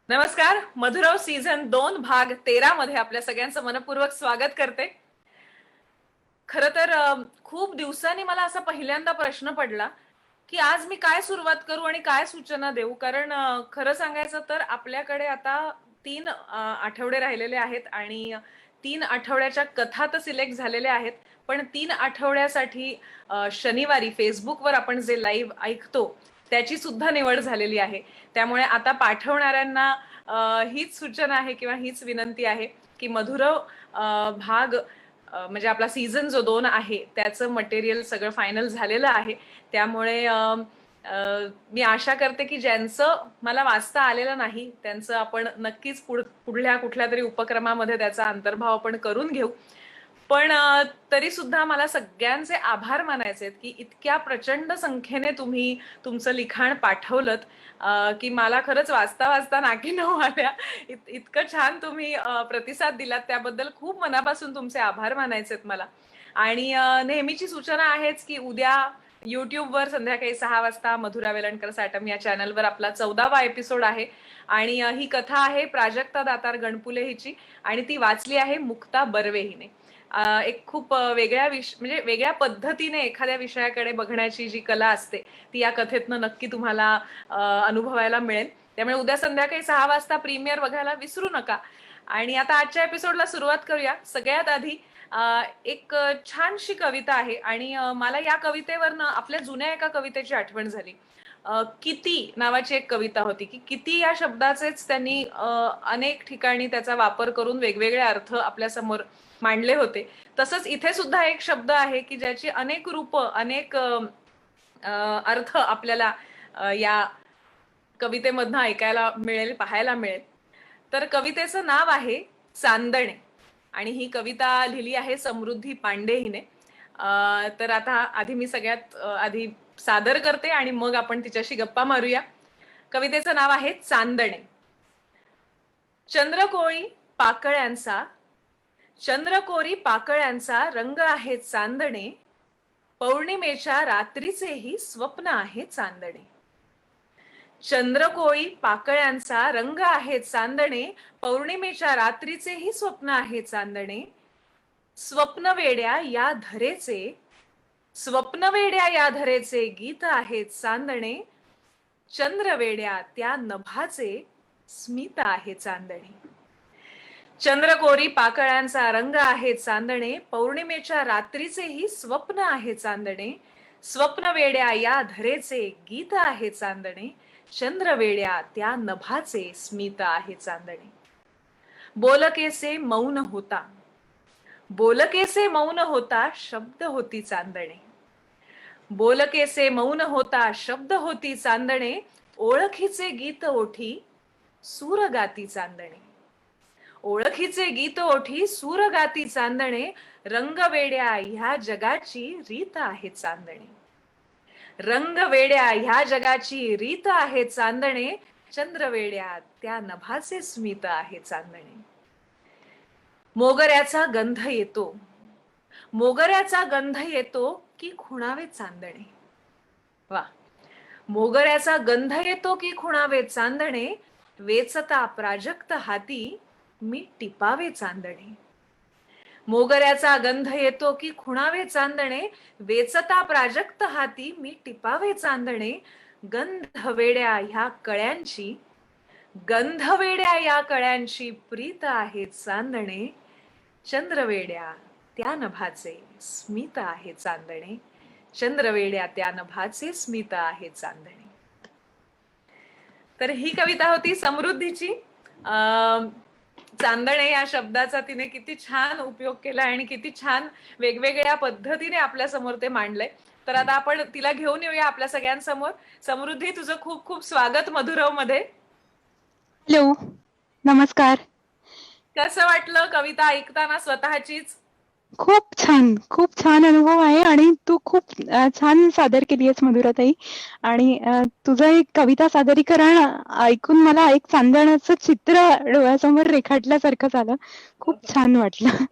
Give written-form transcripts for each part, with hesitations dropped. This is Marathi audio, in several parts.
नमस्कार. मधुराव सीझन 2 भाग 13 मध्ये आपल्या सगळ्यांचं मनपूर्वक स्वागत करते. खरं तर खूप दिवसांनी मला असा पहिल्यांदा प्रश्न पडला, की आज मी काय सुरुवात करू आणि काय सूचना देऊ? कारण खरं सांगायचं तर आपल्याकडे आता 3 आठवडे राहिलेले आहेत आणि 3 आठवड्याच्या कथा तर सिलेक्ट झालेल्या आहेत. पण 3 आठवड्यासाठी शनिवारी Facebookवर आपण जे लाईव्ह ऐकतो, त्याची सुद्धा निवड झालेली आहे. त्यामुळे आता पाठवणाऱ्यांना हीच सूचना आहे किंवा हीच विनंती आहे, की मधुरव भाग म्हणजे आपला सीझन जो 2 आहे त्याचं मटेरियल सगळं फायनल झालेलं आहे. त्यामुळे मी आशा करते की ज्यांचं मला वाचता आलेलं नाही त्यांचं आपण नक्कीच पुढल्या कुठल्या तरी उपक्रमामध्ये त्याचा अंतर्भाव आपण करून घेऊ. पण तरी सुद्धा मला सगळ्यांचे आभार मानायचे आहेत की इतक्या प्रचंड संख्येने तुम्ही तुमचं लिखाण पाठवलत की मला खरंच वाचता वाचता नाकी नऊ आल्या. इतकं छान तुम्ही प्रतिसाद दिलात त्याबद्दल खूप मनापासून तुमचे आभार मानायचे आहेत मला. आणि नेहमीची सूचना आहेच की उद्या युट्यूबवर संध्याकाळी 6 वाजता मधुरा वेलणकर साटम या चॅनलवर आपला 14वा एपिसोड आहे. आणि ही कथा आहे प्राजक्ता दातार गणपुले हिची आणि ती वाचली आहे मुक्ता बर्वे हिने. एक खूप वेगळ्या म्हणजे वेगळ्या पद्धतीने एखाद्या विषयाकडे बघण्याची जी कला असते ती या कथेतनं नक्की तुम्हाला अनुभवायला मिळेल. त्यामुळे उद्या संध्याकाळी 6 वाजता प्रीमियर बघायला विसरू नका. आणि आता आजच्या एपिसोडला सुरुवात करूया. सगळ्यात आधी एक छानशी कविता आहे आणि मला या कवितेवरनं आपल्या जुन्या एका कवितेची आठवण झाली. किती नावाची एक कविता होती की किती या शब्दाचेच त्यांनी अनेक ठिकाणी त्याचा वापर करून वेगवेगळे अर्थ आपल्या समोर मांडले होते. तसंच इथे सुद्धा एक शब्द आहे की ज्याची अनेक रूप अनेक अर्थ आपल्याला या कवितेमधनं ऐकायला मिळेल, पाहायला मिळेल. तर कवितेचं नाव आहे चांदणे आणि ही कविता लिहिली आहे समृद्धी पांडे हिने. तर आता आधी मी सगळ्यात आधी सादर करते आणि मग आपण तिच्याशी गप्पा मारूया. कवितेचं नाव आहे चांदणे. चंद्रकोळी पाकळ्यांचा चंद्रकोरी पाकळ्यांचा रंग आहे चांदणे, पौर्णिमेच्या रात्रीचेही स्वप्न आहे चांदणे. चंद्रकोळी पाकळ्यांचा रंग आहे चांदणे, पौर्णिमेच्या रात्रीचेही स्वप्न आहे चांदणे. स्वप्नवेड्या या धरेचे स्वप्नवेड्या या धरेचे गीत आहे चांदणे, चंद्रवेड्या त्या नभाचे स्मित आहे चांदणे. चंद्रकोरी पाकळ्यांचा रंग आहे चांदणे, पौर्णिमेच्या रात्रीचेही स्वप्न आहे चांदणे. स्वप्नवेड्या या धरेचे गीत आहे चांदणे, चंद्रवेड्या त्या नभाचे स्मित आहे चांदणे. बोलकेसे मौन होता बोलकेसे मौन होता शब्द होती चांदणे. बोलकेसे मौन होता शब्द होती चांदणे, ओळखीचे गीत ओठी सूर गाती चांदणे. ओळखीचे गीत ओठी सूर गाती चांदणे, रंगवेड्या ह्या जगाची रीत आहे चांदणे. रंगवेड्या ह्या जगाची रीत आहे चांदणे, चंद्रवेड्या त्या नभाचे स्मित आहे चांदणे. मोगऱ्याचा गंध येतो मोगऱ्याचा गंध येतो की खुणावे चांदणे. वा. मोगऱ्याचा गंध येतो की खुणावे चांदणे, वेचता प्राजक्त हाती मी टिपावे चांदणे. मोगऱ्याचा गंध येतो की खुणावे चांदणे, वेचता प्राजक्त हाती मी टिपावे चांदणे. गंधवेड्या ह्या कळ्यांची गंधवेड्या या कळ्यांची प्रीत आहे चांदणे, चंद्रवेड्या त्या नभाचे स्मित आहे चांदणे. चंद्रवेड्या त्या नभाचे स्मित आहे चांदणे. तर ही कविता होती समृद्धीची. चांदणे या शब्दाचा तिने किती छान उपयोग केला आणि किती छान वेगवेगळ्या पद्धतीने आपल्या समोर ते मांडलंय. तर आता आपण तिला घेऊन येऊया आपल्या सगळ्यांसमोर. समृद्धी, तुझं खूप खूप स्वागत मधुरव मध्ये. हॅलो, नमस्कार. कसं वाटलं कविता ऐकताना स्वतःचीच? खूप छान अनुभव आहे आणि तू खूप छान सादर केली आहेस मधुराताई. आणि तुझं एक कविता सादरीकरण ऐकून मला एक चांदण्याचं चित्र डोळ्यासमोर रेखाटल्यासारखं झालं. खूप छान वाटलं.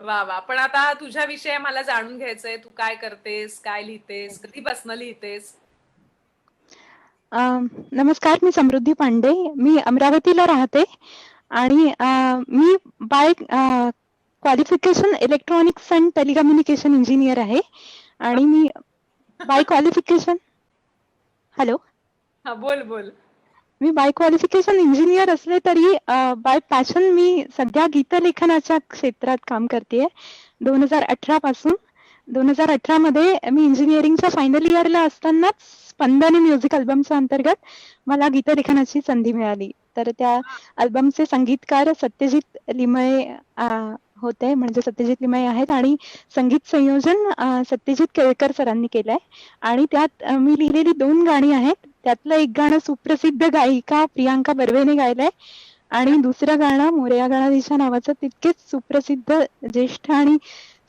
वा वा. पण आता तुझ्याविषयी मला जाणून घ्यायचंय. तू काय करतेस, काय लिहितेस, कधीपासून लिहितेस? नमस्कार, मी समृद्धी पांडे. मी अमरावतीला राहते आणि मी by qualification electronics and telecommunication engineer आहे आणि मी बाय क्वालिफिकेशन हॅलो हा, बोल बोल. मी बाय क्वालिफिकेशन इंजिनियर असले तरी बाय पॅशन मी सध्या गीतलेखनाच्या क्षेत्रात काम करतेय 2018 पासून. 2018 मध्ये मी इंजिनिअरिंगच्या फायनल इयरला असतानाच स्पंदने म्युझिक अल्बमच्या अंतर्गत मला गीतलेखनाची संधी मिळाली. तर त्या अल्बमचे संगीतकार सत्यजित लिमये होते, म्हणजे सत्यजित लिमये आहेत, आणि संगीत संयोजन सत्यजित केळकर सरांनी केलंय. आणि त्यात मी लिहिलेली 2 गाणी आहेत. त्यातलं एक गाणं सुप्रसिद्ध गायिका प्रियांका बर्वेने गायलंय आणि दुसरं गाणं मोरया गणाधीशा नावाचं तितकेच सुप्रसिद्ध ज्येष्ठ आणि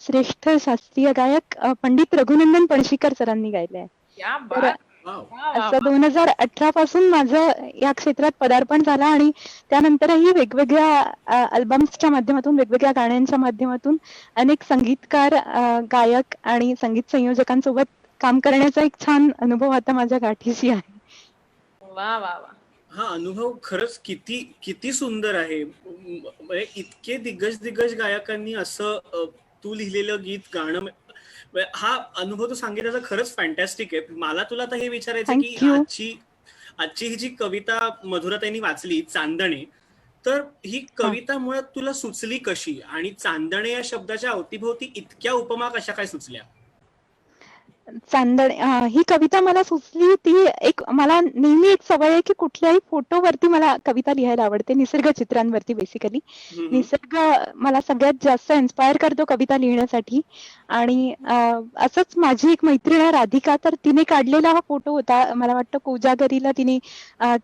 श्रेष्ठ शास्त्रीय गायक पंडित रघुनंदन पणशीकर सरांनी गायलंय. क्या तर बात. वाव. वा वा असं वा. 2018 पासून माझं या क्षेत्रात पदार्पण झालं आणि त्यानंतरही वेगवेगळ्या अल्बम्सच्या माध्यमातून, वेगवेगळ्या गाण्यांच्या माध्यमातून अनेक संगीतकार, गायक आणि संगीत संयोजकांसोबत काम करण्याचा एक छान अनुभव आता माझ्या गाठीशी आहे. वा वा वा. हा अनुभव खरंच किती किती सुंदर आहे. म्हणजे इतके दिग्गज गायकांनी असं तू लिहिलेलं गीत गाणं हा अनुभव तू सांगितल्याचा खरंच फॅन्टॅस्टिक आहे. मला तुला आता हे विचारायचं की Thank you. आजची ही जी कविता मधुराताईंनी वाचली, चांदणे, तर ही कविता मुळात तुला सुचली कशी आणि चांदणे या शब्दाच्या अवतीभोवती इतक्या उपमा कशा काय सुचल्या? चांदणे ही कविता मला सुचली. ती एक मला नेहमी एक सवय आहे की कुठल्याही फोटोवरती मला कविता लिहायला आवडते, निसर्ग चित्रांवरती बेसिकली. निसर्ग मला सगळ्यात जास्त इन्स्पायर करतो कविता लिहिण्यासाठी. आणि असंच माझी एक मैत्रीण आहे राधिका, तर तिने काढलेला हा फोटो होता, मला वाटतं कोजागरीला तिने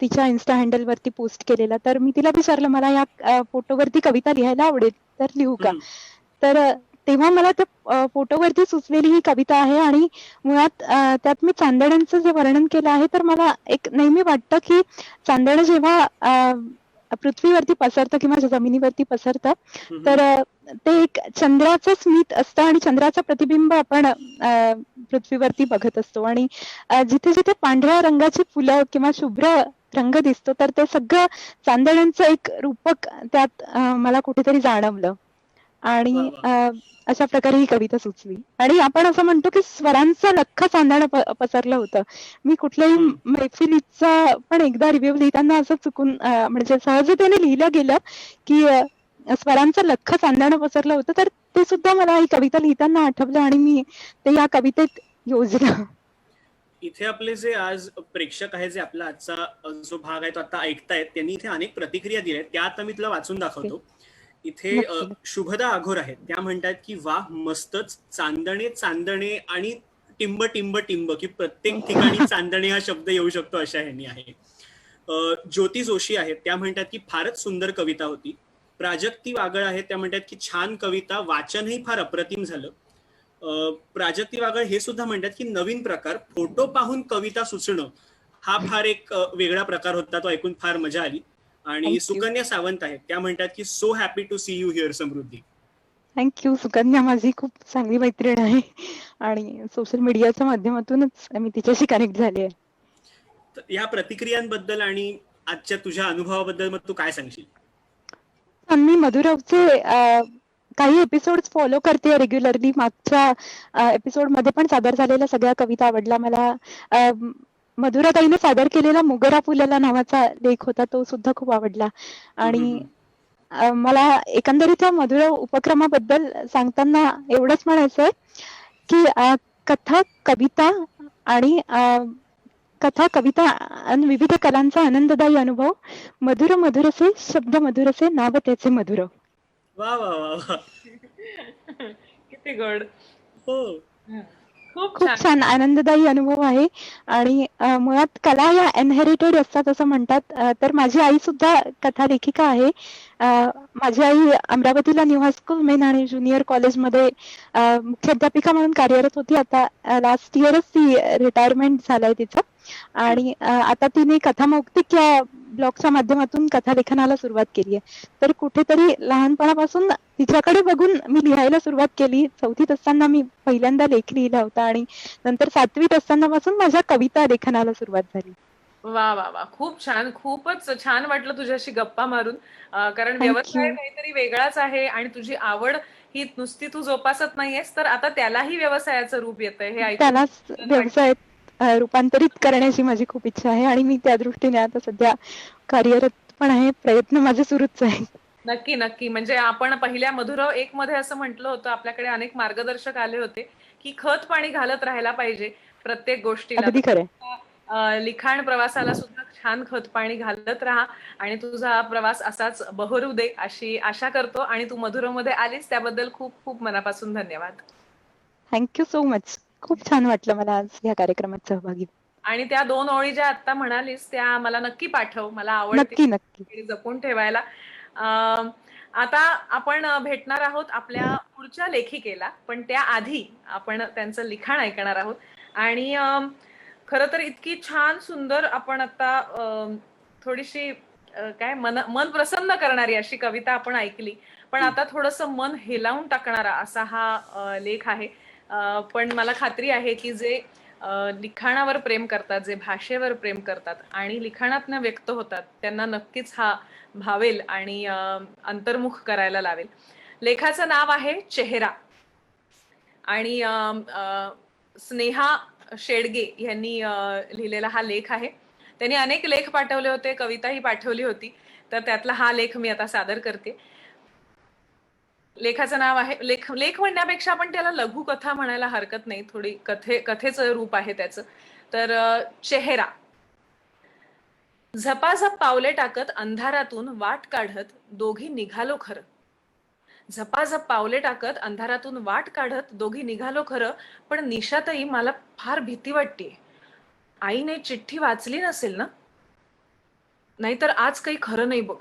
तिच्या इन्स्टा हँडल वरती पोस्ट केलेला. तर मी तिला विचारलं, मला या फोटोवरती कविता लिहायला आवडेल, तर लिहू का? तर तेव्हा मला त्या फोटोवरती सुचलेली ही कविता आहे. आणि मुळात त्यात मी चांदण्यांचं जे वर्णन केलं आहे, तर मला एक नेहमी वाटतं की चांदणं जेव्हा पृथ्वीवरती पसरतं किंवा जमिनीवरती पसरतं, तर ते एक चंद्राचं स्मित असतं आणि चंद्राचं प्रतिबिंब आपण पृथ्वीवरती बघत असतो. आणि जिथे जिथे पांढऱ्या रंगाची फुलं किंवा शुभ्र रंग दिसतो, तर ते सगळं चांदण्यांचं एक रूपक त्यात मला कुठेतरी जाणवलं. आणि अशा प्रकारे ही कविता सुचली. आणि आपण असं म्हणतो की स्वरांचं लख्ख चांदणं पसरलं होतं. मी कुठल्याही मैफिलीचा पण एकदा रिव्ह्यू लिहिताना असं चुकून म्हणजे सहजतेने लिहिलं गेलं की स्वरांचं लख्ख चांदणं पसरलं होतं. तर ते सुद्धा मला ही कविता लिहिताना आठवलं आणि मी ते या कवितेत योजलं. इथे आपले जे आज प्रेक्षक आहेत, जे आपला आजचा जो भाग आहे तो आता ऐकतायत, त्यांनी इथे अनेक प्रतिक्रिया दिल्या आहेत. त्या आता मी तुला वाचून दाखवतो. इथे शुभदा आघोर आहेत, त्या म्हणतात की वा, मस्तच, चांदणे चांदणे आणि टिंब टिंब टिंब, की प्रत्येक ठिकाणी चांदणे हा शब्द येऊ शकतो अशा ह्यांनी आहे. ज्योती जोशी आहेत, त्या म्हणतात की फारच सुंदर कविता होती. प्राजक्ती वागळ आहेत, त्या म्हणतात की छान कविता, वाचनही फार अप्रतिम झालं. प्राजक्ती वागळ हे सुद्धा म्हणतात की नवीन प्रकार, फोटो पाहून कविता सुचणं हा फार एक वेगळा प्रकार होता, तो ऐकून फार मजा आली. आणि सुकन्या सावंत आहेत, त्या म्हणतात की so happy to see you here Samruddhi. Thank you. Sukanya माझी खूप चांगली मैत्रीण आहे आणि सोशल मीडियाच्या माध्यमातूनच मी तिच्याशी कनेक्ट झाली आहे. या प्रतिक्रियांबद्दल आणि आजच्या तुझ्या अनुभवाबद्दल मग तू काय सांगशील? मी मधुरवचे काही एपिसोड फॉलो करते रेग्युलरली. मागच्या एपिसोड मध्ये पण सादर झालेल्या सगळ्या कविता आवडल्या मला. मधुराताईने सादर केलेला मोगरा फुलला नावाचा लेख होता, तो सुद्धा खूप आवडला. आणि मला एकंदरीत या मधुर उपक्रमाबद्दल सांगताना एवढंच म्हणायचंय की कथा कविता आणि विविध कलांचा आनंददायी अनुभव, मधुर मधुरसे शब्द मधुरसे नाव त्याचे मधुर. वा वा वा वा. किती गोड. हो, खूप खूप छान आनंददायी अनुभव आहे. आणि मुळात कला या इनहेरिटेड असतात असं म्हणतात. तर माझी आई सुद्धा कथा लेखिका आहे. माझी आई अमरावतीला न्यू हायस्कूल मेन आणि ज्युनियर कॉलेजमध्ये मुख्याध्यापिका म्हणून कार्यरत होती. आता लास्ट इयरच ती रिटायरमेंट झालंय तिचं. आणि आता तिने कथामौक्तिक या ब्लॉगच्या माध्यमातून कथा लेखनाला सुरुवात केली आहे. तर कुठेतरी लहानपणापासून तिच्याकडे बघून मी लिहायला सुरुवात केली. 4थीत असताना मी पहिल्यांदा लेख लिहिला होता आणि नंतर 7वीत असताना पासून माझ्या कविता लेखनाला सुरुवात झाली. वा वा वा, खूप छान. खूपच छान वाटलं तुझ्याशी गप्पा मारून. कारण व्यवसाय थँक्यू. काहीतरी वेगळाच आहे आणि तुझी आवड ही नुसती तू जोपासत नाहीयेस, तर आता त्यालाही व्यवसायाचं रूप येतंय. हे ऐकून त्यालाच छान वाटलं. व्यवसायात रूपांतरित करण्याची माझी खूप इच्छा आहे आणि मी त्या दृष्टीने आता सध्या कार्यरत पण आहे. प्रयत्न माझे सुरूच आहेत. नक्की, नक्की. म्हणजे आपण पहिल्या मधुराव 1 मध्ये असं म्हटलं होतं, आपल्याकडे अनेक मार्गदर्शक आले होते, की खत पाणी घालत राहायला पाहिजे प्रत्येक गोष्टीला. अगदी खरंय. लिखाण प्रवासाला सुद्धा छान खत पाणी घालत राहा आणि तुझा हा प्रवास असाच बहरू दे अशी आशा करतो आणि तू मधुरमध्ये आलीस त्याबद्दल खूप खूप मनापासून धन्यवाद. Thank you so much. खूप छान वाटलं मला आज या कार्यक्रमात सहभागी. आणि त्या 2 ओळी ज्या आता म्हणालीस त्या मला नक्की पाठव. मला नक्की, नक्की. आवडतील जपून ठेवायला. अ, आता आपण भेटणार आहोत आपल्या पुढच्या लेखिकेला, पण त्याआधी आपण त्यांचं लिखाण ऐकणार आहोत. आणि खरं तर इतकी छान सुंदर आपण आता थोडीशी काय मन प्रसन्न करणारी अशी कविता आपण ऐकली. पण आता थोडंसं मन हेलावून टाकणारा असा हा लेख आहे. पण मला खात्री आहे की जे लिखाणावर प्रेम करतात, जे भाषेवर प्रेम करतात आणि लिखाणातनं व्यक्त होतात, त्यांना नक्कीच हा भावेल आणि अंतर्मुख करायला लावेल. लेखाचं नाव आहे चेहरा आणि स्नेहा शेडगे यांनी लिहिलेला हा लेख आहे. त्यांनी अनेक लेख पाठवले होते, कविताही पाठवली होती. तर त्यातला हा लेख मी आता सादर करते. लेखाचं नाव आहे लेख लेख म्हणण्यापेक्षा आपण त्याला लघुकथा म्हणायला हरकत नाही. थोडी कथेचं रूप आहे त्याचं. तर चेहरा. झपाझप पावले टाकत अंधारातून वाट काढत दोघी निघालो खरं. झपाझप पावले टाकत अंधारातून वाट काढत दोघी निघालो खरं. पण निशाताई मला फार भीती वाटतेय. आईने चिठ्ठी वाचली नसेल ना? नाहीतर आज काही खरं नाही बघ.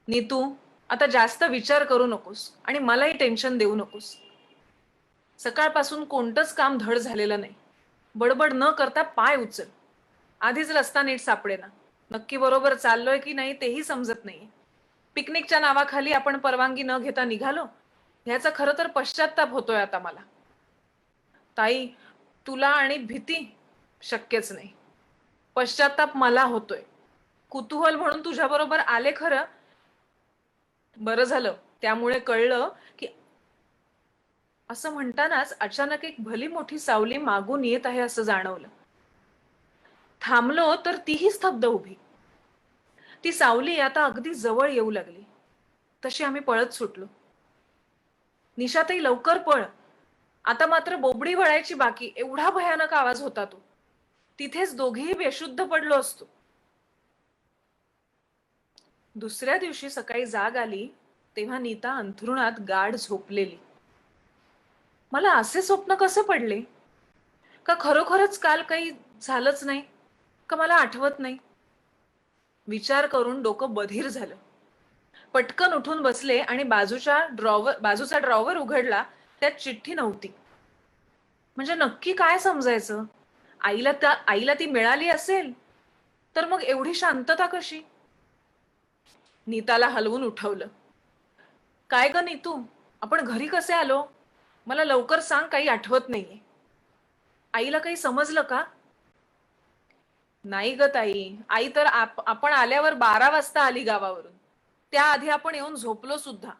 नीतू, आता जास्त विचार करू नकोस आणि मलाही टेन्शन देऊ नकोस. सकाळपासून कोणतंच काम धड झालेलं नाही. बडबड न करता पाय उचल. आधीच रस्ता नीट सापडेना. नक्की बरोबर चाललोय की नाही तेही समजत नाहीये. पिकनिकच्या नावाखाली आपण परवानगी न घेता निघालो. ह्याचा खरं तर पश्चाताप होतोय आता मला. ताई, तुला आणि भीती शक्यच नाही. पश्चाताप मला होतोय. कुतूहल म्हणून तुझ्या बरोबर आले खरं. बरं झालं. त्यामुळे कळलं की असं म्हणतानाच अचानक एक भली मोठी सावली मागून येत आहे असं जाणवलं. थांबलो तर तीही स्तब्ध उभी. ती सावली आता अगदी जवळ येऊ लागली. तशी आम्ही पळत सुटलो. निशाताई लवकर पळ. आता मात्र बोबडी वळायची बाकी. एवढा भयानक आवाज होता तो. तिथेच दोघेही बेशुद्ध पडलो असतो. दुसऱ्या दिवशी सकाळी जाग आली तेव्हा नीता अंथरुणात गाढ झोपलेली. मला असे स्वप्न कसे पडले? का खरोखरच काल काही झालंच नाही? का मला आठवत नाही? विचार करून डोकं बधीर झालं. पटकन उठून बसले आणि बाजूचा ड्रॉवर उघडला. त्यात चिठ्ठी नव्हती. म्हणजे नक्की काय समजायचं? आईला ती मिळाली असेल तर मग एवढी शांतता कशी? नीताला हलवून उठवलं. काय ग नीतू, आपण घरी कसे आलो? मला लवकर सांग, काही आठवत नाहीये. आईला काही समजलं का? नाही ग ताई, आई तर आपण आल्यावर 12 वाजता आली गावावरून. त्याआधी आपण येऊन झोपलो सुद्धा.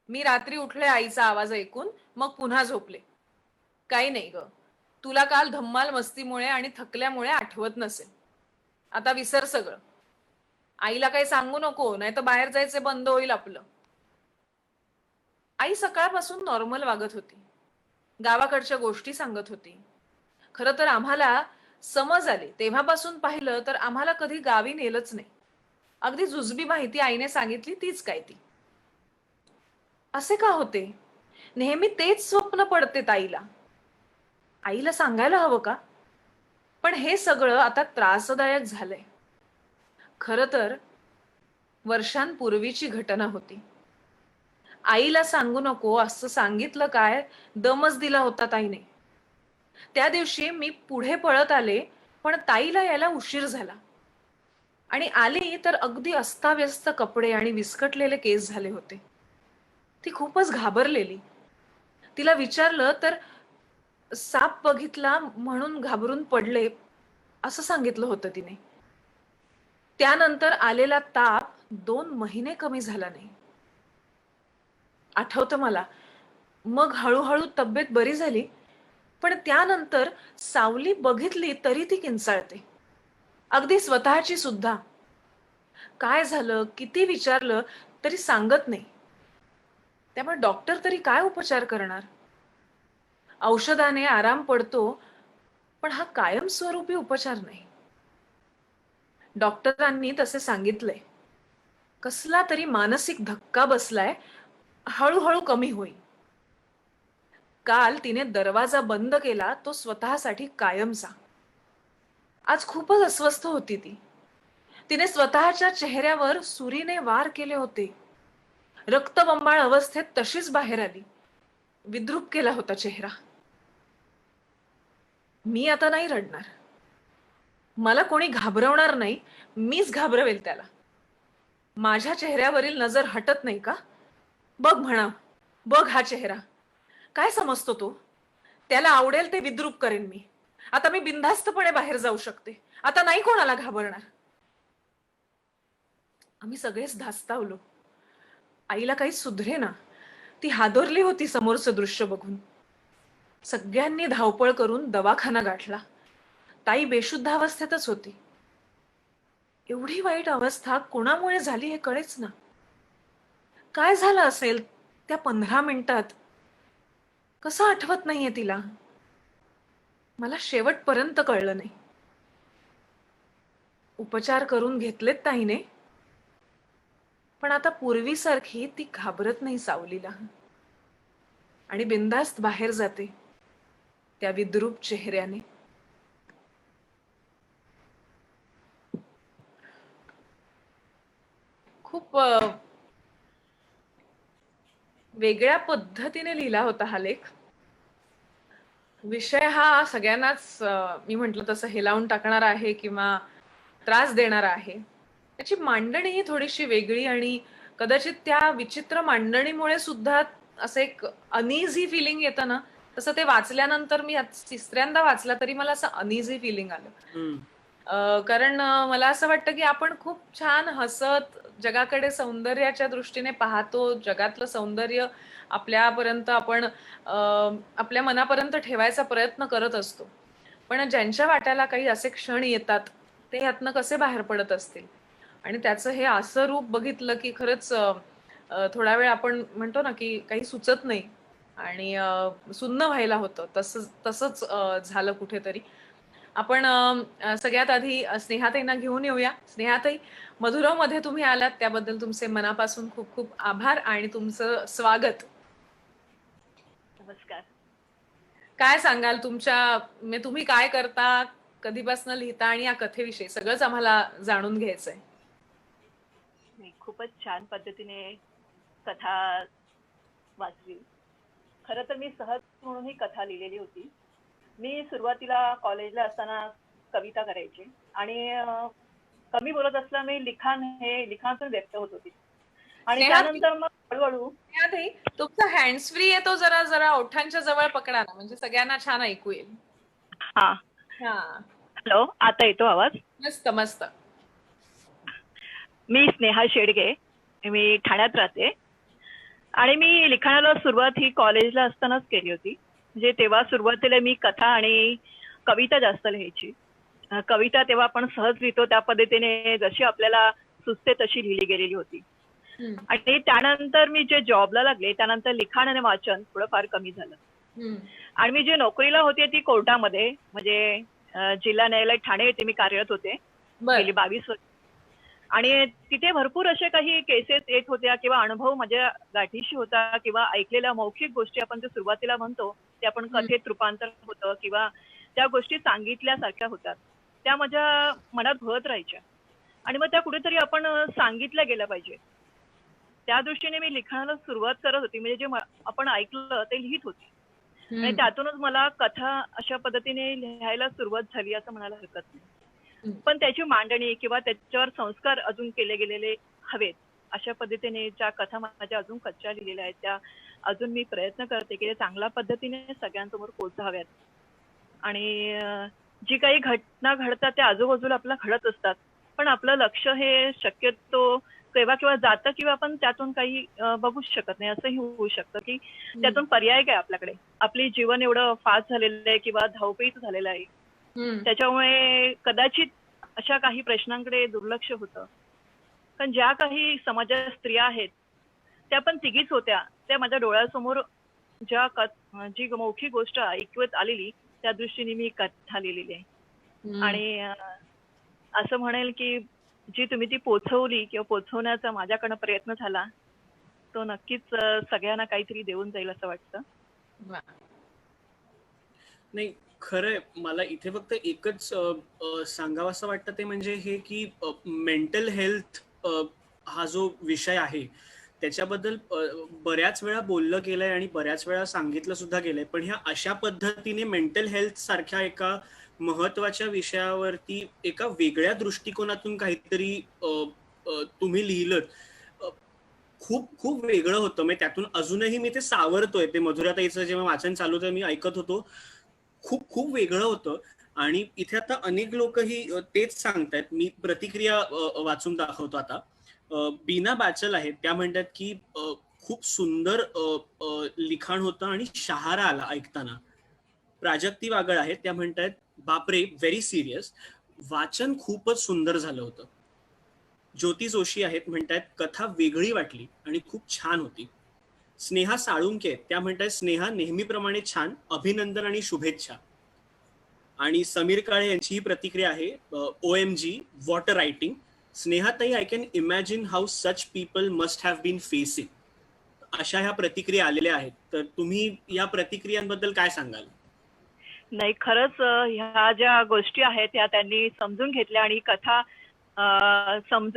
मी रात्री उठले आईचा आवाज ऐकून, मग पुन्हा झोपले. काही नाही ग, तुला काल धम्माल मस्तीमुळे आणि थकल्यामुळे आठवत नसेल. आता विसर सगळं. आईला काही सांगू नको, नाही तर बाहेर जायचे बंद होईल आपलं. आई सकाळपासून नॉर्मल वागत होती. गावाकडच्या गोष्टी सांगत होती. खरं तर आम्हाला समज आली तेव्हापासून पाहिलं तर आम्हाला कधी गावी नेलंच नाही. अगदी जुजबी माहिती आईने सांगितली तीच काय ती. असे का होते? नेहमी तेच स्वप्न पडते ताईला. आईला सांगायला हवं का? पण हे सगळं आता त्रासदायक झालंय. खरं तर वर्षांपूर्वीची घटना होती. आईला सांगू नको असं सांगितलं काय, दमच दिला होता ताईने. त्या दिवशी मी पुढे पळत आले, पण ताईला यायला उशीर झाला. आणि आली तर अगदी अस्ताव्यस्त कपडे आणि विस्कटलेले केस झाले होते. ती खूपच घाबरलेली. तिला विचारलं तर साप बघितला म्हणून घाबरून पडले. असं सांगितलं होतं तिने. त्यानंतर आलेला ताप 2 महिने कमी झाला नाही. आठवतं मला. मग हळूहळू तब्येत बरी झाली, पण त्यानंतर सावली बघितली तरी ती किंचाळते. अगदी स्वतःची सुद्धा. काय झालं, किती विचारलं तरी सांगत नाही. त्यामुळे डॉक्टर तरी काय उपचार करणार? औषधाने आराम पडतो, पण हा कायमस्वरूपी उपचार नाही. डॉक्टरांनी तसे सांगितलंय. कसला तरी मानसिक धक्का बसलाय, हळूहळू कमी होईल. काल तिने दरवाजा बंद केला, तो स्वतःसाठी कायमचा. आज खूपच अस्वस्थ होती ती. तिने स्वतःच्या चेहऱ्यावर सुरीने वार केले होते. रक्तबंबाळ अवस्थेत तशीच बाहेर आली. विद्रूप केला होता चेहरा. मी आता नाही रडणार. मला कोणी घाबरवणार नाही, मीच घाबरवेल त्याला. माझ्या चेहऱ्यावरील नजर हटत नाही का? बघ म्हणा, बघ हा चेहरा. काय समजतो तो? त्याला आवडेल ते विद्रूप करेन मी. आता मी बिनधास्तपणे बाहेर जाऊ शकते. आता नाही कोणाला घाबरणार. आम्ही सगळेच धास्तावलो. आईला काही सुधरेना. ती हादरली होती समोरचं दृश्य बघून. सगळ्यांनी धावपळ करून दवाखाना गाठला. ताई बेशुद्ध अवस्थेतच होती. एवढी वाईट अवस्था कोणामुळे झाली हे कळेच ना. काय झालं असेल त्या 15 मिनिटात? कसं आठवत नाहीये तिला? मला शेवटपर्यंत कळलं नाही. उपचार करून घेतलेत ताईने, पण आता पूर्वीसारखी ती घाबरत नाही सावलीला आणि बिनधास्त बाहेर जाते त्या विद्रूप चेहऱ्याने. खूप वेगळ्या पद्धतीने लिहिला होता हा लेख. विषय हा सगळ्यांनाच मी म्हटलं तसं हेलावून टाकणारा आहे किंवा त्रास देणारा आहे. त्याची मांडणी ही थोडीशी वेगळी आणि कदाचित त्या विचित्र मांडणीमुळे सुद्धा असं एक अनइझी फिलिंग येतं ना, तसं ते वाचल्यानंतर मी तिसऱ्यांदा वाचला तरी मला असं अनइझी फिलिंग आलं. कारण मला असं वाटतं की आपण खूप छान हसत जगाकडे सौंदर्याच्या दृष्टीने पाहतो. जगातलं सौंदर्य आपल्यापर्यंत आपण आपल्या मनापर्यंत ठेवायचा प्रयत्न करत असतो. पण ज्यांच्या वाट्याला काही असे क्षण येतात, ते यातनं कसे बाहेर पडत असतील. आणि त्याचं हे असं रूप बघितलं की खरंच थोडा वेळ आपण म्हणतो ना की काही सुचत नाही आणि सुन्न व्हायला होतं. तसंच झालं कुठेतरी. आपण सगळ्यात आधी स्नेहाताईंना घेऊन येऊया. स्नेहाताई, मधुरमध्ये तुम्ही आलात त्याबद्दल तुमचे मनापासून खूप खूप आभार आणि तुमचं स्वागत. नमस्कार. काय सांगाल तुम्ही काय करता, कधीपासून लिहिता आणि या कथेविषयी सगळंच आम्हाला जाणून घ्यायचंय. मी खूपच छान पद्धतीने कथा वाचली. खरं तर मी सहज म्हणून ही कथा लिहिलेली होती. मी सुरुवातीला कॉलेजला असताना कविता करायची आणि कमी बोलत असल्यामुळे लिखाणातून व्यक्त होत होती. आणि त्यानंतर मग हळूहळू स्नेहाताई, तुमचा हँड्स फ्री आहे तो जरा जरा ओठांच्या जवळ पकडा ना, म्हणजे सगळ्यांना छान ऐकू येईल. हा. हॅलो, आता येतो आवाज? मस्त मस्त. मी स्नेहा शेडगे, मी ठाण्यात राहते आणि मी लिखाणाला सुरुवात ही कॉलेजला असतानाच केली होती. म्हणजे तेव्हा सुरुवातीला मी कथा आणि कविता जास्त लिहायची. कविता तेव्हा आपण सहज लिहितो त्या पद्धतीने जशी आपल्याला सुचते तशी लिहिली गेलेली होती. आणि त्यानंतर मी जे जॉबला लागले त्यानंतर लिखाण आणि वाचन थोडंफार कमी झालं. आणि मी जे नोकरीला होते ती कोर्टामध्ये, म्हणजे जिल्हा न्यायालय ठाणे येथे मी कार्यरत होते गेली 22 वर्ष. आणि तिथे भरपूर असे काही केसेस येत होत्या किंवा अनुभव माझ्या गाठीशी होता किंवा ऐकलेल्या मौखिक गोष्टी आपण जे सुरुवातीला म्हणतो ते आपण कथेत रूपांतर होतं किंवा त्या गोष्टी सांगितल्यासारख्या होतात, त्या माझ्या मनात घोळत राहायच्या आणि मग त्या कुठेतरी आपण सांगितल्या गेल्या पाहिजे त्या दृष्टीने मी लिखाणाला सुरुवात करत होती. म्हणजे जे आपण ऐकलं ते लिहित होती आणि त्यातूनच मला कथा अशा पद्धतीने लिहायला सुरुवात झाली असं म्हणायला हरकत नाही. पण त्याची मांडणी किंवा त्याच्यावर संस्कार अजून केले गेलेले हवेत अशा पद्धतीने ज्या कथा माझ्या अजून कच्च्या लिहिलेल्या आहेत त्या अजून मी प्रयत्न करते की चांगल्या पद्धतीने सगळ्यांसमोर पोहोचाव्यात. आणि जी काही घटना घडतात त्या आजूबाजूला आपल्या घडत असतात, पण आपलं लक्ष हे शक्यतो केव्हा केव्हा जातं किंवा आपण त्यातून काही बघूच शकत नाही. असंही होऊ शकतं की हम्म. त्यातून पर्याय काय आपल्याकडे. आपली जीवन एवढं फास्ट झालेलं आहे किंवा धावपळीचं झालेलं आहे. हम्म. त्याच्यामुळे कदाचित अशा काही प्रश्नांकडे दुर्लक्ष होतं. पण ज्या काही समाजात स्त्रिया आहेत त्या पण तिघीच होत्या. त्या माझ्या डोळ्यासमोर जी मौखिक गोष्ट ऐकवत आलेली त्या दृष्टीने मी कथा लिहिलेली आहे. हम्म. आणि असं म्हणेल की जी तुम्ही ती पोचवली किंवा पोचवण्याचा माझ्याकडनं प्रयत्न झाला तो नक्कीच सगळ्यांना काहीतरी देऊन जाईल असं वाटतं. वा. नाही, खरंय. मला इथे फक्त एकच सांगावं असं वाटतं ते म्हणजे हे की मेंटल हेल्थ हा जो विषय आहे त्याच्याबद्दल बऱ्याच वेळा बोललं गेलंय आणि बऱ्याच वेळा सांगितलं सुद्धा गेलंय, पण ह्या अशा पद्धतीने मेंटल हेल्थ सारख्या एका महत्वाच्या विषयावरती एका वेगळ्या दृष्टिकोनातून काहीतरी तुम्ही लिहिलं. खूप खूप वेगळं होतं. म्हणजे त्यातून अजूनही मी ते सावरतोय. ते मधुराताईचं जेव्हा वाचन चालू होतं मी ऐकत होतो, खूप खूप वेगळं होतं. आणि इथे आता अनेक लोकही तेच सांगतायत. मी प्रतिक्रिया वाचून दाखवतो आता. बीना बॅचल आहेत, त्या म्हणतात की खूप सुंदर लिखाण होतं आणि शहारा आला ऐकताना. प्राजक्ती वागळ आहेत, त्या म्हणतात बापरे व्हेरी सिरियस, वाचन खूपच सुंदर झालं होतं. ज्योती जोशी आहेत, म्हणतात कथा वेगळी वाटली आणि खूप छान होती. स्नेहा साळुंके त्या म्हणतात स्नेहा नेहमीप्रमाणे छान, अभिनंदन आणि शुभेच्छा. आणि समीर काळे यांची ही प्रतिक्रिया आहे, OMG व्हॉट अ रायटिंग. स्नेहाताई, I can imagine how such people must have been facing. अशा ह्या प्रतिक्रिया आलेल्या आहेत. तर तुम्ही या प्रतिक्रियांबद्दल काय सांगाल? नाही, खरंच ह्या ज्या गोष्टी आहेत त्या त्यांनी समजून घेतल्या आणि कथा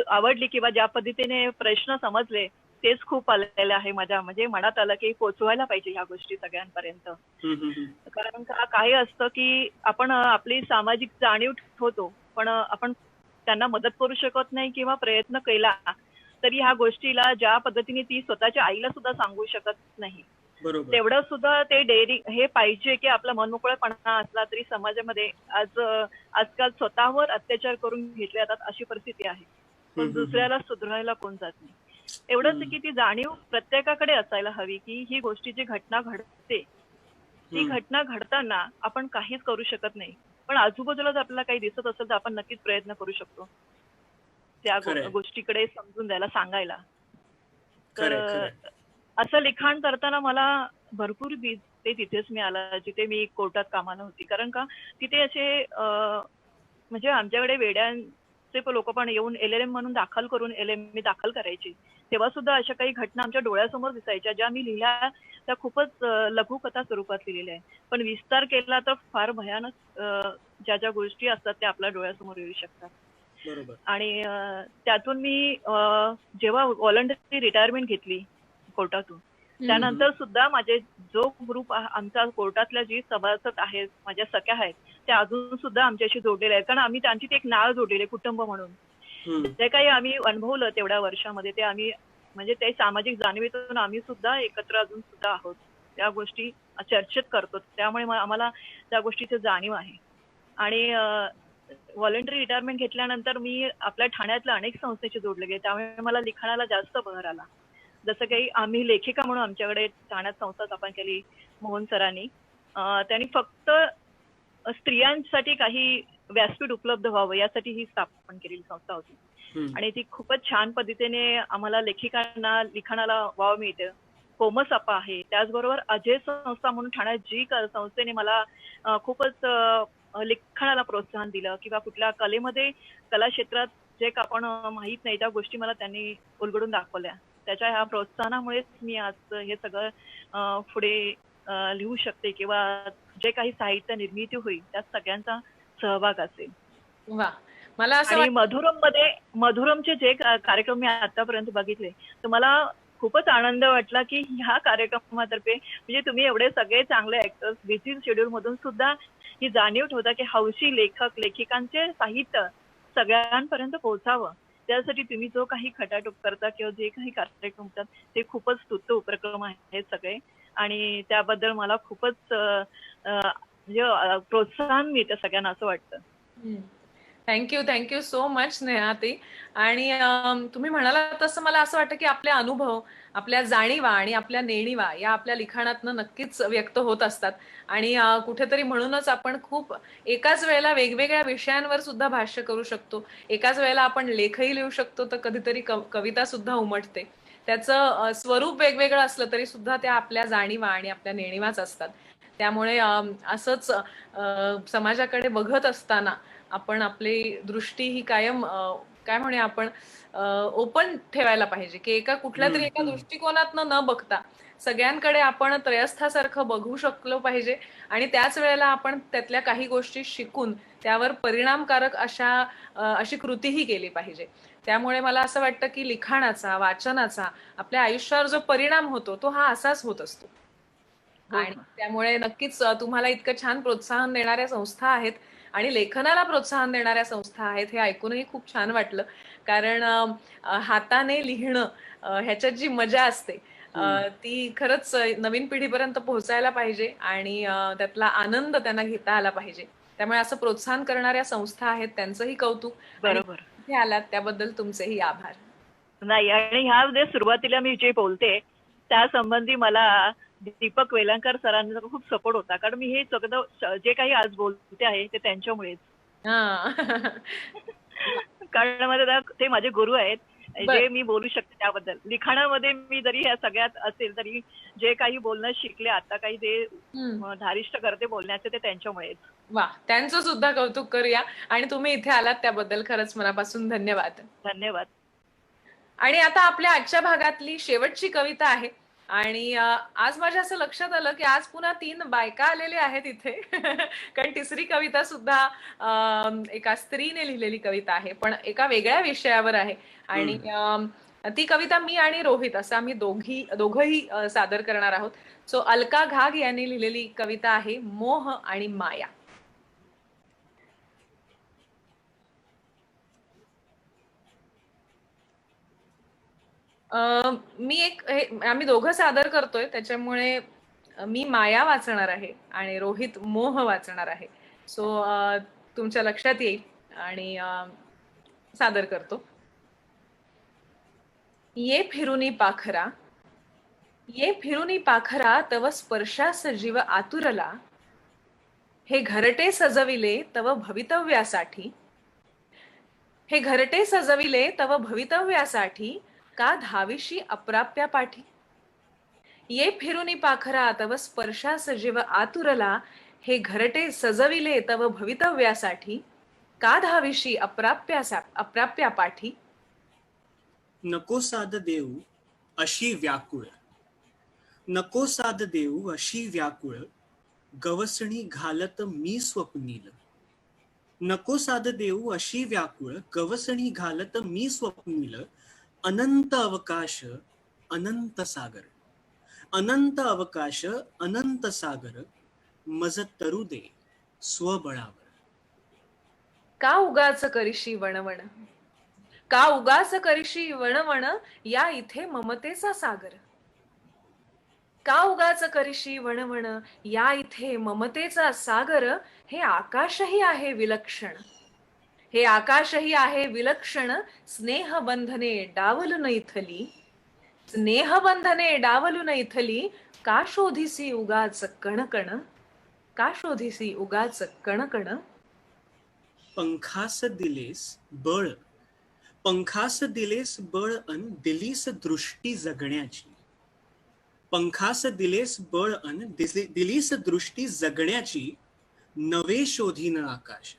आवडली किंवा ज्या पद्धतीने प्रश्न समजले तेच खूप आलेले आहे माझ्या म्हणजे मनात आलं की पोचवायला पाहिजे ह्या गोष्टी सगळ्यांपर्यंत. कारण काही असतं की आपण आपली सामाजिक जाणीव ठेवतो पण आपण त्यांना मदत करू शकत नाही किंवा प्रयत्न केला तरी ह्या गोष्टीला ज्या पद्धतीने ती स्वतःच्या आईला सुद्धा सांगू शकत नाही. बरोबर. तेवढं सुद्धा ते डेअरिंग हे पाहिजे की आपला मनमोकळेपणा असला तरी समाजामध्ये आजकाल स्वतःवर अत्याचार करून घेतले जातात अशी परिस्थिती आहे. पण दुसऱ्याला सुधारायला कोण जात नाही. एवढंच की ती जाणीव प्रत्येकाकडे असायला हवी की ही गोष्टीची घटना घडते, ती घटना घडताना आपण काहीच करू शकत नाही, पण आजूबाजूला जर आपल्याला काही दिसत असेल तर आपण नक्कीच प्रयत्न करू शकतो त्या खरंय. गोष्टीकडे समजून द्यायला, सांगायला. तर खरंय, खरंय. असं लिखाण करताना मला भरपूर ते तिथेच मी आला जिथे मी कोर्टात कामाला होती. कारण का तिथे असे म्हणजे आमच्याकडे वेड्यांचे लोक पण येऊन LLM म्हणून दाखल करून LLM मी दाखल करायची. तेव्हा सुद्धा अशा काही घटना आमच्या डोळ्यासमोर दिसायच्या ज्या मी लिहिल्या त्या खूपच लघुकथा स्वरूपात लिहिलेल्या आहे. पण विस्तार केला तर फार भयानक ज्या ज्या गोष्टी असतात त्या आपल्या डोळ्यासमोर येऊ शकतात. बरोबर. आणि त्यातून मी जेव्हा व्हॉलंटरी रिटायरमेंट घेतली कोर्टातून त्यानंतर सुद्धा माझे जो ग्रुप आमचा कोर्टातल्या जी सभासद आहेत माझ्या सख्या आहेत त्या अजून सुद्धा आमच्याशी जोडलेले आहेत. कारण आम्ही त्यांची ते एक नाळ जोडलेले कुटुंब म्हणून. जे काही आम्ही अनुभवलं तेवढ्या वर्षामध्ये ते आम्ही म्हणजे ते सामाजिक जाणीवेतून आम्ही सुद्धा एकत्र अजून सुद्धा आहोत. त्या गोष्टी चर्चेत करतो त्यामुळे आम्हाला त्या गोष्टीची जाणीव आहे. आणि व्हॉलंटरी रिटायरमेंट घेतल्यानंतर मी आपल्या ठाण्यातल्या अनेक संस्थेशी जोडले गेले त्यामुळे मला लिखाणाला जास्त भर आला. जसं काही आम्ही लेखिका म्हणून आमच्याकडे ठाण्यात संस्था स्थापन केली मोहन सरांनी. त्यांनी फक्त स्त्रियांसाठी काही व्यासपीठ उपलब्ध व्हावं यासाठी ही स्थापन केलेली संस्था होती. आणि ती खूपच छान पद्धतीने आम्हाला लेखिकांना लिखाणाला वाव मिळते. कोमस अप्पा आहे, त्याचबरोबर अजय संस्था म्हणून ठाण्यात जी संस्थेने मला खूपच लिखाणाला प्रोत्साहन दिलं किंवा कुठल्या कलेमध्ये कला क्षेत्रात जे आपण माहित नाही त्या गोष्टी मला त्यांनी उलगडून दाखवल्या. त्याच्या ह्या प्रोत्साहनामुळेच मी आज हे सगळं पुढे लिहू शकते किंवा जे काही साहित्य निर्मिती होईल त्यात सगळ्यांचा सहभाग असेल. वा. मला असं आणि मधुरमचे जे कार्यक्रम मी आतापर्यंत बघितले तर मला खूपच आनंद वाटला की ह्या कार्यक्रमातर्फे म्हणजे तुम्ही एवढे सगळे चांगले ऍक्टर्स बिझी शेड्यूल मधून सुद्धा ही जाणीव ठेवता की हौशी लेखक लेखिकांचे साहित्य सगळ्यांपर्यंत पोहोचावं त्यासाठी तुम्ही जो काही खटाटोप करता किंवा जे काही कार्यक्रम करतात ते खूपच स्तुत्य उपक्रम आहेत सगळे. आणि त्याबद्दल मला खूपच म्हणजे प्रोत्साहन मिळतं सगळ्यांना असं वाटतं. थँक्यू सो मच नेहाती. आणि तुम्ही म्हणाला तसं मला असं वाटतं की आपले अनुभव, आपल्या जाणीवा आणि आपल्या नेणीवा या आपल्या लिखाणातनं नक्कीच व्यक्त होत असतात. आणि कुठेतरी म्हणूनच आपण खूप एकाच वेळेला वेगवेगळ्या विषयांवर सुद्धा भाष्य करू शकतो. एकाच वेळेला आपण लेखही लिहू शकतो, तर कधीतरी कविता सुद्धा उमटते. त्याचं स्वरूप वेगवेगळं असलं तरी सुद्धा त्या आपल्या जाणीवा आणि आपल्या नेणीवाच असतात. त्यामुळे असंच समाजाकडे बघत असताना आपण आपली दृष्टी ही कायम काय म्हणूया आपण ओपन ठेवायला पाहिजे, की एका कुठल्या तरी एका दृष्टिकोनातनं न बघता सगळ्यांकडे आपण त्रयस्थासारखं बघू शकलो पाहिजे. आणि त्याच वेळेला आपण त्यातल्या काही गोष्टी शिकून त्यावर परिणामकारक अशी कृतीही केली पाहिजे. त्यामुळे मला असं वाटतं की लिखाणाचा, वाचनाचा आपल्या आयुष्यावर जो परिणाम होतो तो हा असाच होत असतो. आणि त्यामुळे नक्कीच तुम्हाला इतकं छान प्रोत्साहन देणाऱ्या संस्था आहेत आणि लेखनाला प्रोत्साहन देणाऱ्या संस्था आहेत हे ऐकूनही खूप छान वाटलं. कारण हाताने लिहिणं ह्याच्यात जी मजा असते ती खरंच नवीन पिढीपर्यंत पोहोचायला पाहिजे आणि त्यातला आनंद त्यांना घेता आला पाहिजे. त्यामुळे असं प्रोत्साहन करणाऱ्या संस्था आहेत त्यांचंही कौतुक. आणि बरोबर. इथे आलात त्याबद्दल तुमचेही आभार. नाही, आणि ह्या सुरुवातीला मी जे बोलते त्या संबंधी मला दीपक वेलणकर सरांचा खूप सपोर्ट होता, कारण मी हे सगळं जे काही आज बोलते आहे ते त्यांच्यामुळेच. हा. कारण ते माझे गुरु आहेत, बर. जे मी बोलू शकते त्याबद्दल. लिखाणामध्ये मी जरी ह्या सगळ्यात असेल तरी जे काही बोलणं शिकले आता काही ते धारिष्ट करते बोलण्याचे ते त्यांच्यामुळेच. वा, त्यांचं सुद्धा कौतुक करूया. आणि तुम्ही इथे आलात त्याबद्दल खरंच मनापासून धन्यवाद. धन्यवाद. आणि आता आपल्या आजच्या भागातली शेवटची कविता आहे. आणि आज माझ्या असं लक्षात आलं की आज पुन्हा 3 बायका आलेल्या आहेत इथे. कारण तिसरी कविता सुद्धा एका स्त्रीने लिहिलेली कविता आहे, पण एका वेगळ्या विषयावर आहे. आणि ती कविता मी आणि रोहित असं आम्ही दोघंही सादर करणार आहोत. सो अलका घाग यांनी लिहिलेली कविता आहे मोह आणि माया. आम्ही दोघं सादर करतोय त्याच्यामुळे मी माया वाचणार आहे आणि रोहित मोह वाचणार आहे. सो तुमच्या लक्षात येईल आणि सादर करतो. ये फिरुनी पाखरा, ये फिरुनी पाखरा, तव स्पर्शास जीव आतुरला. हे घरटे सजविले तव भवितव्यासाठी, हे घरटे सजविले तव भवितव्यासाठी, का धाविशी अप्राप्या पाठी. ये फिरुनी पाखरा, तव स्पर्शास जीव आतुरला. हे घरटे सजविले तव भवितव्यासाठी, का धाविशी अप्राप्या पाठी. नको साध देऊ अशी व्याकुळ, नको साध देऊ अशी व्याकुळ, गवसणी घालत मी स्वप्नील. नको साध देऊ अशी व्याकुळ, गवसणी घालत मी स्वप्नील. अनंत अवकाश अनंत सागर, अनंत अवकाश अनंत सागर, मज तरू दे स्वबळावर. का उगाच करीशी वणवण, का उगाच करीशी वणवण, या इथे ममतेचा सागर. का उगाच करीशी वणवण, या इथे ममतेचा सागर. हे आकाशही आहे विलक्षण, हे आकाशही आहे विलक्षण. स्नेहबंधने डावलून इथली, स्नेहबंधने डावलून इथली. का शोधिसी उगाच कणकण, का शोधिसी उगाच कणकण. पंखास दिलेस बळ, पंखास दिलेस बळ अन दिलीस दृष्टी जगण्याची. पंखास दिलेस बळ अन दिलीस दृष्टी जगण्याची. नवे शोधीन आकाश,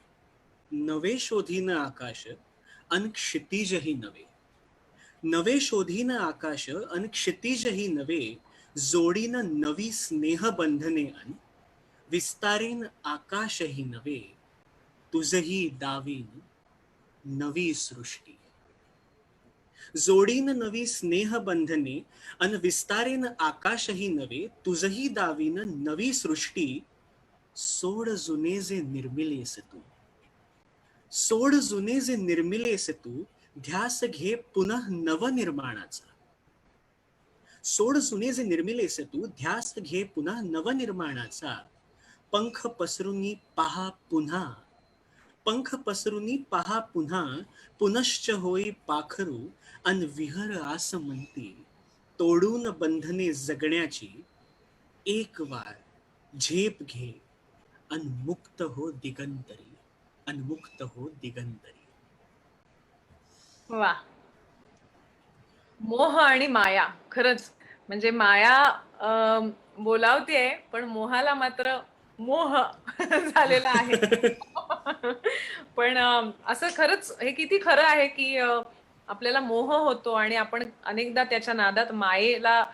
नवे शोधीन आकाश अन क्षितिजही नवे. नवे शोधीन आकाश अन क्षितिजही नवे. जोडीन नवी स्नेहबंधने अन विस्तारीन आकाशही नवे. तुझही दावीन नवी सृष्टी. जोडीन नवी स्नेहबंधने अन विस्तारेन आकाशही नवे. तुझही दावीन नवी सृष्टी. सोड जुने जे निर्मिलेस तू, सोड जुने जे निर्मिलेस तू. ध्यास घे पुनः नवनिर्माणाचा. सोड जुने जे निर्मिलेस तू, ध्यास घे पुन्हा नवनिर्माणाचा. पंख पसरुनी पहा पुन्हा, पंख पसरुनी पहा पुन्हा, पुनश्च होई पाखरू अन विहर आस म्हणती, तोडून बंधने जगण्याची एक वार झेप घे अनमुक्त हो दिगंतरी, अनमुक्त हो दिगंतरी. वा. मोह आणि माया, खरंच म्हणजे माया बोलावतेय, पण मोहाला मात्र मोह झालेला आहे. पण असं खरंच हे किती खरं आहे की आपल्याला मोह होतो आणि आपण अनेकदा त्याच्या नादात मायेला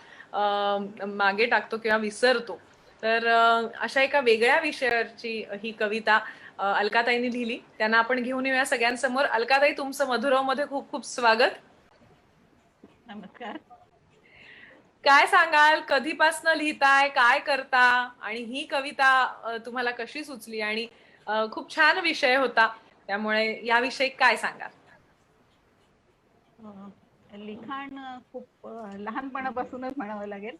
मागे टाकतो किंवा विसरतो. तर अशा एका वेगळ्या विषयाची ही कविता अलकाताईंनी लिहिली. त्यांना आपण घेऊन येऊया सगळ्यांसमोर. अलकाताई, तुमचं मधुराव मध्ये खूप खूप स्वागत. नमस्कार. काय सांगाल, कधीपासनं लिहिताय, काय करता आणि ही कविता तुम्हाला कशी सुचली? आणि खूप छान विषय होता, त्यामुळे याविषयी काय सांगाल? लिखाण खूप लहानपणापासूनच म्हणावं लागेल,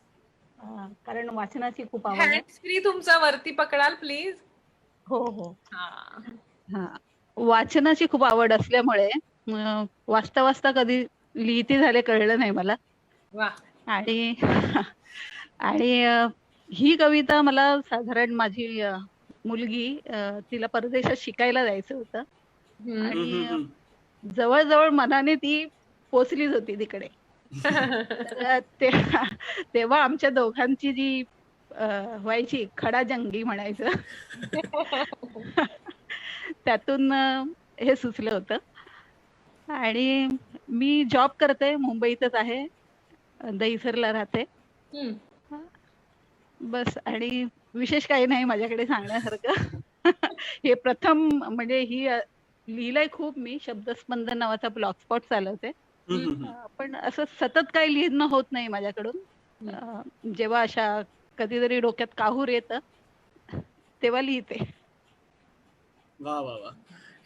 कारण वाचनाची खूप आवड आहे. हँड्स फ्री तुमचा वरती पकडाल प्लीज. हो हो. हा. वाचनाची खूप आवड असल्यामुळे वाचता वाचता कधी लिहिते झाले कळलं नाही मला. वा. आणि आणि ही कविता मला साधारण माझी मुलगी तिला परदेशात शिकायला जायचं होतं आणि जवळजवळ मनाने ती पोचलीच होती तिकडे. तर तेव्हा आमच्या दोघांची जी व्हायची खडाजंगी म्हणायचं, त्यातून हे सुचलं होतं. आणि मी जॉब करते, मुंबईतच आहे, दहिसरला राहते. बस. आणि विशेष काही नाही माझ्याकडे सांगण्यासारखं. हे प्रथम म्हणजे ही लिहिलंय खूप मी. शब्दस्पंदन नावाचा ब्लॉग स्पॉट चालवते, पण असं सतत काही लिहिणं होत नाही माझ्याकडून. जेव्हा अशा कधीतरी डोक्यात काहूर येतं तेव्हा लिहिते. वा वा वा.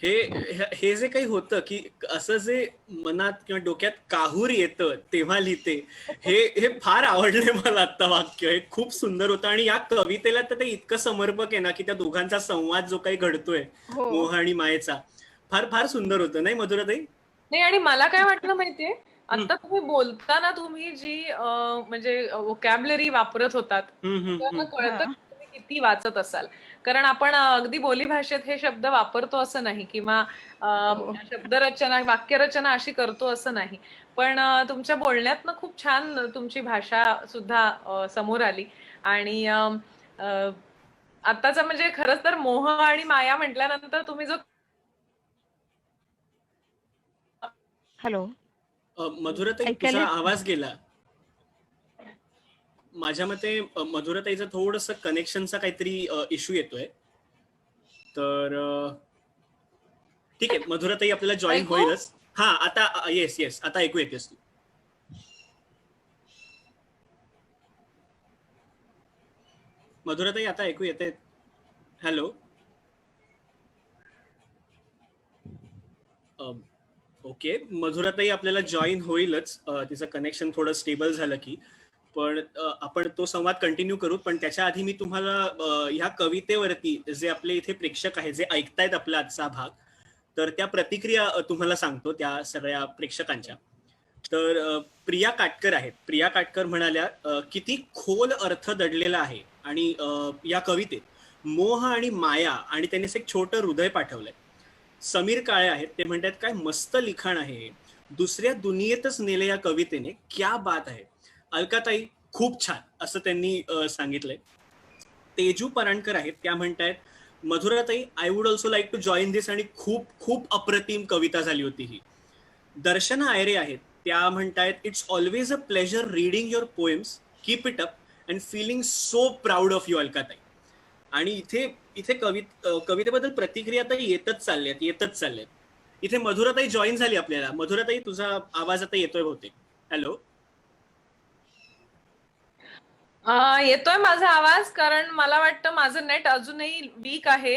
हे जे काही होतं की असं जे मनात किंवा डोक्यात काहूर येतं तेव्हा लिहिते, हे फार आवडले मला. आता वाक्य हे खूप सुंदर होतं. आणि या कवितेला तर ते इतकं समर्पक आहे ना की त्या दोघांचा संवाद जो काही घडतोय मोह आणि मायेचा, फार फार सुंदर होतं, नाही मधुराताई? नाही, आणि मला काय वाटलं माहितीये, आता तुम्ही बोलताना तुम्ही जी म्हणजे वोकॅब्युलरी वापरत होतात, तेव्हा कळतं की तुम्ही किती वाचत असाल. कारण आपण अगदी बोलीभाषेत हे शब्द वापरतो असं नाही, किंवा शब्दरचना, वाक्यरचना अशी करतो असं नाही, पण तुमच्या बोलण्यातनं खूप छान तुमची भाषा सुद्धा समोर आली. आणि आताचा म्हणजे खरंच तर मोह आणि माया म्हटल्यानंतर तुम्ही जो हॅलो मधुराताई, तुझा आवाज गेला. माझ्या मते मधुराताईचा थोडस कनेक्शनचा काहीतरी इश्यू येतोय. तर ठीक आहे, मधुराताई आपल्याला जॉईन होईलच. हा, आता येस येस, आता ऐकू येतेस तू. मधुराताई आता ऐकू येते? हॅलो. ओके, मधुराताई आपल्याला जॉईन होईलच, तिचं कनेक्शन थोडं स्टेबल झालं की. पण आपण तो संवाद कंटिन्यू करू. पण त्याच्या आधी मी तुम्हाला ह्या कवितेवरती जे आपले इथे प्रेक्षक आहेत, जे ऐकतायत आपला आजचा भाग, तर त्या प्रतिक्रिया तुम्हाला सांगतो त्या सगळ्या प्रेक्षकांच्या. तर प्रिया काटकर आहेत. प्रिया काटकर म्हणाल्या, किती खोल अर्थ दडलेला आहे आणि या कवितेत मोह आणि माया, आणि त्यांनी एक छोटं हृदय पाठवलंय. समीर काळे आहेत, ते म्हणतात, काय मस्त लिखाण आहे, दुसऱ्या दुनियेतच नेले या कवितेने, क्या बात आहे. अलकाताई, खूप छान, असं त्यांनी सांगितलंय. तेजू पराणकर आहेत, त्या म्हणतायत, मधुराताई, I would also like to join this, आणि खूप खूप अप्रतिम कविता झाली होती ही. दर्शना आयरे आहेत, त्या म्हणतायत, it's always a pleasure reading your poems, keep it up and feeling so proud of you अलकाताई. आणि इथे कवितेबद्दल प्रतिक्रिया तर येतच चालल्यात. इथे मधुराताई जॉईन झाली आपल्याला. मधुराताई, तुझा आवाज आता येतोय बहुतेक. हॅलो. येतोय माझा आवाज? कारण मला वाटतं माझं नेट अजूनही वीक आहे.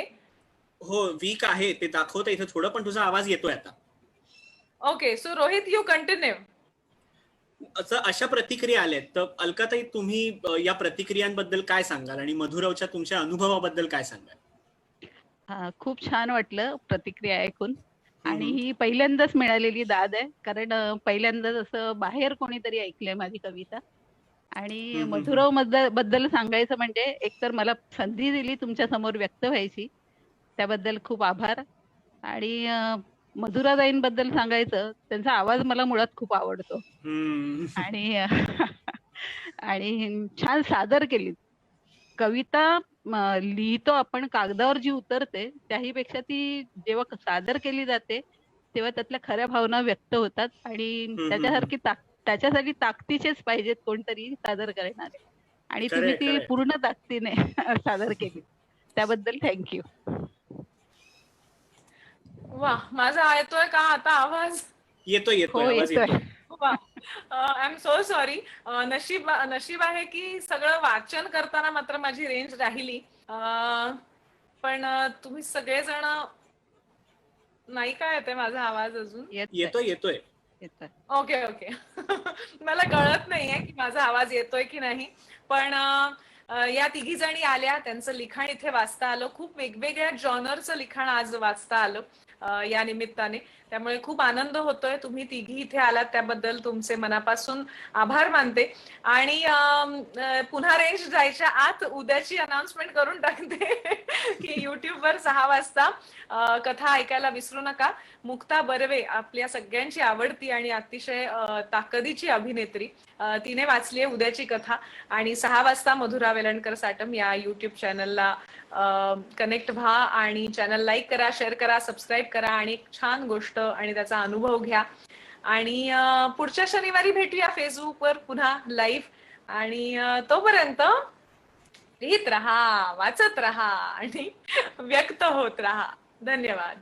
हो, वीक आहे ते दाखवतं इथे थोडं, पण तुझा आवाज येतोय आता. Okay, so Rohit, you continue. अशा प्रतिक्रिया आल्यात, तर अलकाताई तुम्ही या प्रतिक्रियांबद्दल काय सांगाल आणि मधुरावच्या तुमच्या अनुभवाबद्दल काय सांगाल? खूप छान वाटलं प्रतिक्रिया ऐकून. आणि हम्म. ही पहिल्यांदाच मिळालेली दाद आहे. कारण पहिल्यांदाच असं बाहेर कोणीतरी ऐकलंय माझी कविता. आणि हम्म. मधुराव बद्दल सांगायचं म्हणजे एकतर मला संधी दिली तुमच्या समोर व्यक्त व्हायची, त्याबद्दल खूप आभार. आणि मधुराताईंबद्दल सांगायचं, त्यांचा आवाज मला मुळात खूप आवडतो. हम्म. आणि आणि छान सादर केली कविता. लिहितो आपण कागदावर जी उतरते त्याही पेक्षा ती जेव्हा सादर केली जाते तेव्हा त्यातल्या खऱ्या भावना व्यक्त होतात. आणि हम्म. त्याच्यासाठी ताकदीचेच पाहिजेत कोणतरी सादर करणारे. आणि तुम्ही खरंय ती खरंय. पूर्ण ताकदीने सादर केली, त्याबद्दल थँक्यू. वा, माझा येतोय का आता आवाज? येतोय हो, आवाज येतोय. येतोय. वा, आय एम सो सॉरी. नशीब आहे की सगळं वाचन करताना मात्र माझी रेंज राहिली. पण तुम्ही सगळेजण नाही काय येते माझा आवाज अजून? येतोय येतोय. येतोय. Okay okay. मला कळत नाहीये की माझा आवाज येतोय की नाही. पण या तिघी जणी आल्या, त्यांचं लिखाण इथे वाचता आलं. खूप वेगवेगळ्या जॉनरचं लिखाण आज वाचता आलं या निमित्ताने. त्यामुळे खूप आनंद होतोय. तुम्ही तिघी इथे आलात त्याबद्दल तुमचे मनापासून आभार मानते. आणि पुन्हा रेंज जायच्या आत उद्याची अनाउन्समेंट करून टाकते की युट्यूबवर 6 वाजता कथा ऐकायला विसरू नका. मुक्ता बर्वे आपल्या सगळ्यांची आवडती आणि अतिशय ताकदीची अभिनेत्री, तिने वाचली आहे उद्याची कथा. आणि 6 वाजता मधुरा वेलणकर साटम या युट्यूब चॅनलला कनेक्ट व्हा आणि चॅनल लाईक करा, शेअर करा, सबस्क्राईब करा आणि एक छान गोष्ट आणि त्याचा अनुभव घ्या. आणि पुढच्या शनिवारी भेटूया फेसबुकवर पुन्हा लाईव्ह. आणि तोपर्यंत लिहित राहा, वाचत राहा आणि व्यक्त होत राहा. धन्यवाद.